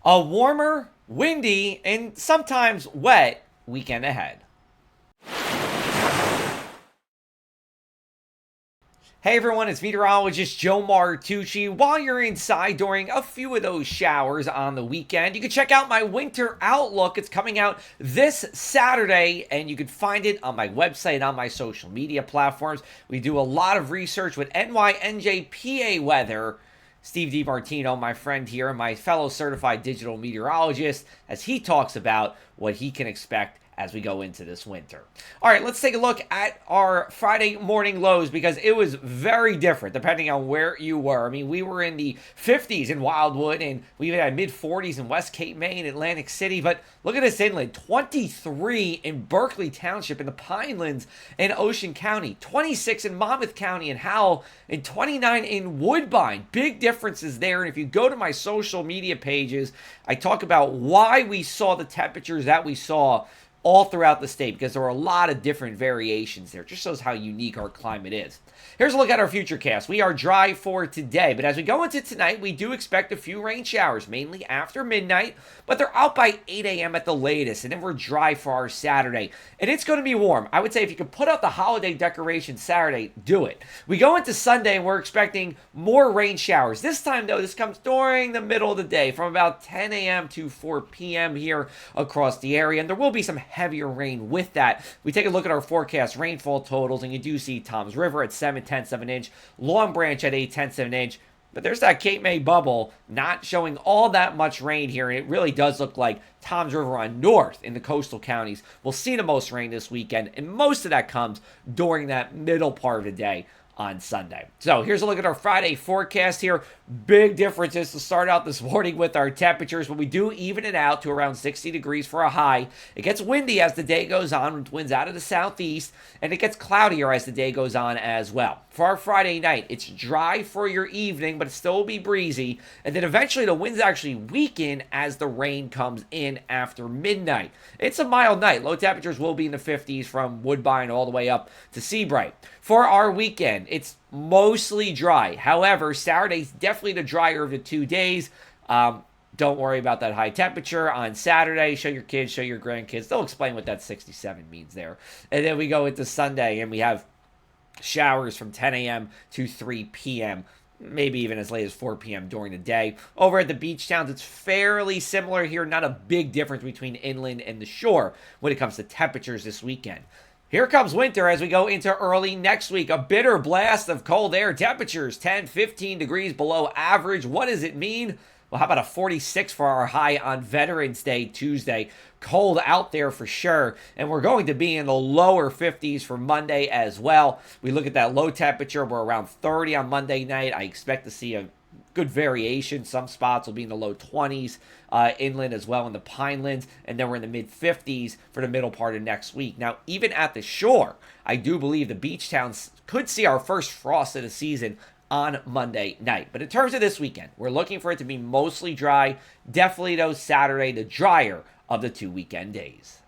A warmer, windy, and sometimes wet weekend ahead. Hey everyone, it's meteorologist Joe Martucci. While you're inside during a few of those showers on the weekend, you can check out my winter outlook. It's coming out this Saturday, and you can find it on my website, on my social media platforms. We do a lot of research with NYNJPA weather. Steve DiMartino, my friend here, my fellow certified digital meteorologist, as he talks about what he can expect as we go into this winter. All right, let's take a look at our Friday morning lows because it was very different depending on where you were. I mean, we were in the 50s in Wildwood, and we even had mid 40s in West Cape May and Atlantic City. But look at this inland, 23 in Berkeley Township in the Pinelands and Ocean County, 26 in Monmouth County and Howell, and 29 in Woodbine. Big differences there. And if you go to my social media pages, I talk about why we saw the temperatures that we saw all throughout the state because there are a lot of different variations there. It just shows how unique our climate is. Here's a look at our futurecast. We are dry for today, but as we go into tonight, we do expect a few rain showers, mainly after midnight, but they're out by 8 a.m. at the latest, and then we're dry for our Saturday. And it's going to be warm. I would say if you can put out the holiday decorations Saturday, do it. We go into Sunday, and we're expecting more rain showers. This time, though, this comes during the middle of the day, from about 10 a.m. to 4 p.m. here across the area, and there will be some heavier rain with that. We take a look at our forecast rainfall totals, and you do see Toms River at 7/10 of an inch, Long Branch at 8/10 of an inch, but there's that Cape May bubble not showing all that much rain here, and it really does look like Toms River on north in the coastal counties will see the most rain this weekend, and most of that comes during that middle part of the day on Sunday. So here's a look at our Friday forecast here. Big differences to start out this morning with our temperatures, but we do even it out to around 60 degrees for a high. It gets windy as the day goes on with winds out of the southeast, and it gets cloudier as the day goes on as well. For our Friday night, it's dry for your evening, but it still will be breezy, and then eventually the winds actually weaken as the rain comes in after midnight. It's a mild night. Low temperatures will be in the 50s from Woodbine all the way up to Seabright. For our weekend, it's mostly dry. However, Saturday's definitely the drier of the 2 days. Don't worry about that high temperature on Saturday. Show your kids, show your grandkids. They'll explain what that 67 means there. And then we go into Sunday, and we have showers from 10 a.m. to 3 p.m., maybe even as late as 4 p.m. during the day. Over at the beach towns, it's fairly similar here. Not a big difference between inland and the shore when it comes to temperatures this weekend. Here comes winter as we go into early next week. A bitter blast of cold air. Temperatures 10, 15 degrees below average. What does it mean? Well, how about a 46 for our high on Veterans Day, Tuesday? Cold out there for sure. And we're going to be in the lower 50s for Monday as well. We look at that low temperature. We're around 30 on Monday night. I expect to see a good variation. Some spots will be in the low 20s inland as well in the Pinelands, and then we're in the mid 50s for the middle part of next week. Now, even at the shore, I do believe the beach towns could see our first frost of the season on Monday night. But in terms of this weekend, we're looking for it to be mostly dry. Definitely, though, Saturday, the drier of the 2 weekend days.